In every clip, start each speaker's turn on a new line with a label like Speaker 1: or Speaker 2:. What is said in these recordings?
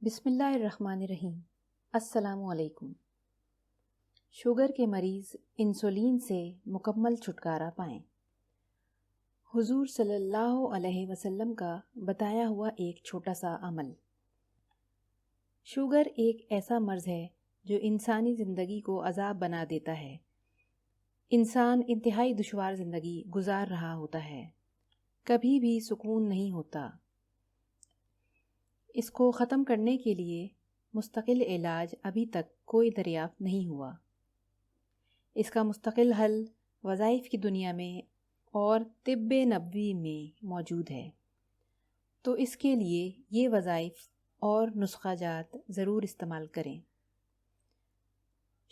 Speaker 1: بسم اللہ الرحمن الرحیم۔ السلام علیکم۔ شوگر کے مریض انسولین سے مکمل چھٹکارا پائیں۔ حضور صلی اللہ علیہ وسلم کا بتایا ہوا ایک چھوٹا سا عمل۔ شوگر ایک ایسا مرض ہے جو انسانی زندگی کو عذاب بنا دیتا ہے۔ انسان انتہائی دشوار زندگی گزار رہا ہوتا ہے، کبھی بھی سکون نہیں ہوتا۔ اس کو ختم کرنے کے لیے مستقل علاج ابھی تک کوئی دریافت نہیں ہوا۔ اس کا مستقل حل وظائف کی دنیا میں اور طب نبوی میں موجود ہے، تو اس کے لیے یہ وظائف اور نسخہ جات ضرور استعمال کریں۔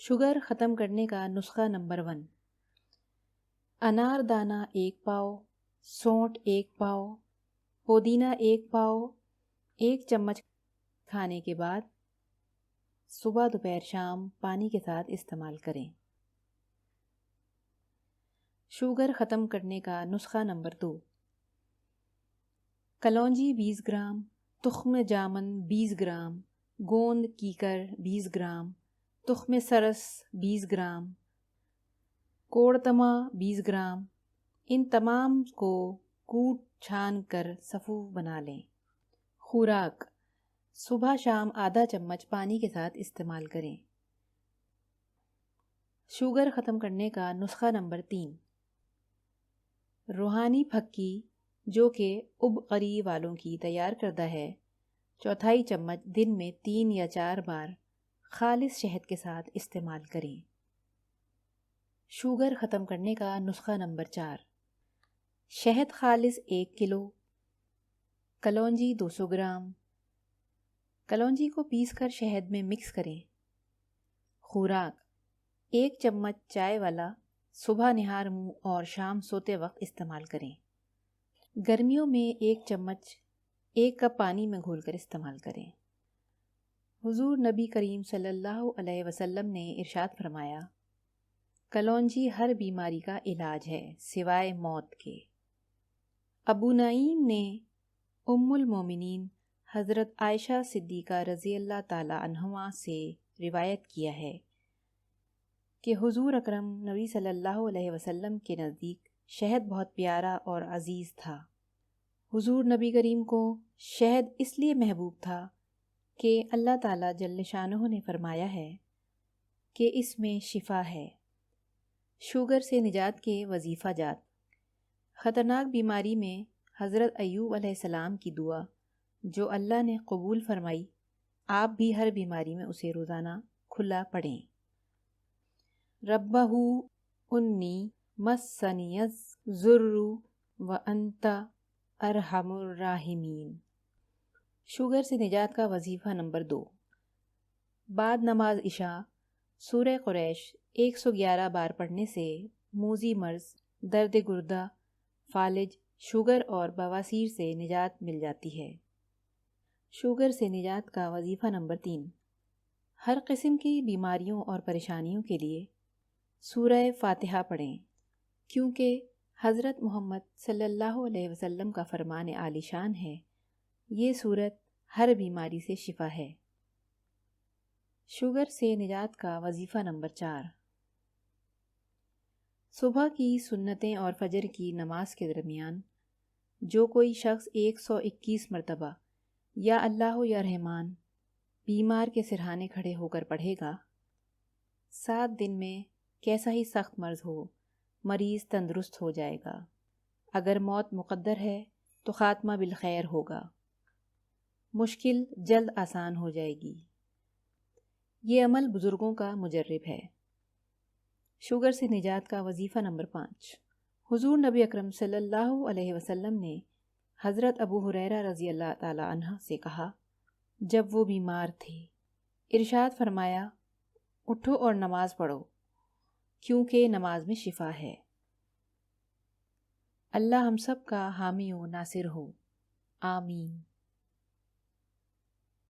Speaker 1: شوگر ختم کرنے کا نسخہ نمبر 1: انار دانہ 1 پاؤ، سونٹ 1 پاؤ، پودینہ 1 پاؤ، 1 چمچ کھانے کے بعد صبح دوپہر شام پانی کے ساتھ استعمال کریں۔ شوگر ختم کرنے کا نسخہ نمبر 2: کلونجی 20 گرام، تخم جامن 20 گرام، گوند کیکر 20 گرام، تخم سرس 20 گرام، کوڑتما 20 گرام، ان تمام کو کوٹ چھان کر سفو بنا لیں۔ خوراک: صبح شام آدھا چمچ پانی کے ساتھ استعمال کریں۔ شوگر ختم کرنے کا نسخہ نمبر 3: روحانی پھکی جو کہ اب قری والوں کی تیار کردہ ہے، 1/4 چمچ دن میں 3 یا 4 بار خالص شہد کے ساتھ استعمال کریں۔ شوگر ختم کرنے کا نسخہ نمبر 4: شہد خالص 1 کلو، کلونجی 200 گرام۔ کلونجی کو پیس کر شہد میں مکس کریں۔ خوراک: 1 چمچ چائے والا صبح نہار منہ اور شام سوتے وقت استعمال کریں۔ گرمیوں میں 1 چمچ 1 کپ پانی میں گھول کر استعمال کریں۔ حضور نبی کریم صلی اللہ علیہ وسلم نے ارشاد فرمایا، کلونجی ہر بیماری کا علاج ہے سوائے موت کے۔ ابو نعیم نے ام المومنین حضرت عائشہ صدیقہ رضی اللہ تعالی عنہا سے روایت کیا ہے کہ حضور اکرم نبی صلی اللہ علیہ وسلم کے نزدیک شہد بہت پیارا اور عزیز تھا۔ حضور نبی کریم کو شہد اس لیے محبوب تھا کہ اللہ تعالی جل شانہ نے فرمایا ہے کہ اس میں شفا ہے۔ شوگر سے نجات کے وظیفہ جات: خطرناک بیماری میں حضرت ایوب علیہ السلام کی دعا جو اللہ نے قبول فرمائی، آپ بھی ہر بیماری میں اسے روزانہ کھلا پڑھیں۔ ربہ انی مسنی الضر وانت ارحم الراحمین۔ شوگر سے نجات کا وظیفہ نمبر 2: بعد نماز عشاء سورہ قریش 111 بار پڑھنے سے موذی مرض، درد گردہ، فالج، شوگر اور بواسیر سے نجات مل جاتی ہے۔ شوگر سے نجات کا وظیفہ نمبر 3: ہر قسم کی بیماریوں اور پریشانیوں کے لیے سورہ فاتحہ پڑھیں، کیونکہ حضرت محمد صلی اللہ علیہ وسلم کا فرمان عالی شان ہے، یہ سورت ہر بیماری سے شفا ہے۔ شوگر سے نجات کا وظیفہ نمبر 4: صبح کی سنتیں اور فجر کی نماز کے درمیان جو کوئی شخص 121 مرتبہ یا اللہ یا رحمان بیمار کے سرہانے کھڑے ہو کر پڑھے گا، 7 دن میں کیسا ہی سخت مرض ہو مریض تندرست ہو جائے گا۔ اگر موت مقدر ہے تو خاتمہ بالخیر ہوگا، مشکل جلد آسان ہو جائے گی۔ یہ عمل بزرگوں کا مجرب ہے۔ شوگر سے نجات کا وظیفہ نمبر 5: حضور نبی اکرم صلی اللہ علیہ وسلم نے حضرت ابو ہریرہ رضی اللہ تعالی عنہ سے کہا، جب وہ بیمار تھے، ارشاد فرمایا، اٹھو اور نماز پڑھو، کیونکہ نماز میں شفا ہے۔ اللہ ہم سب کا حامی و ناصر ہو، آمین۔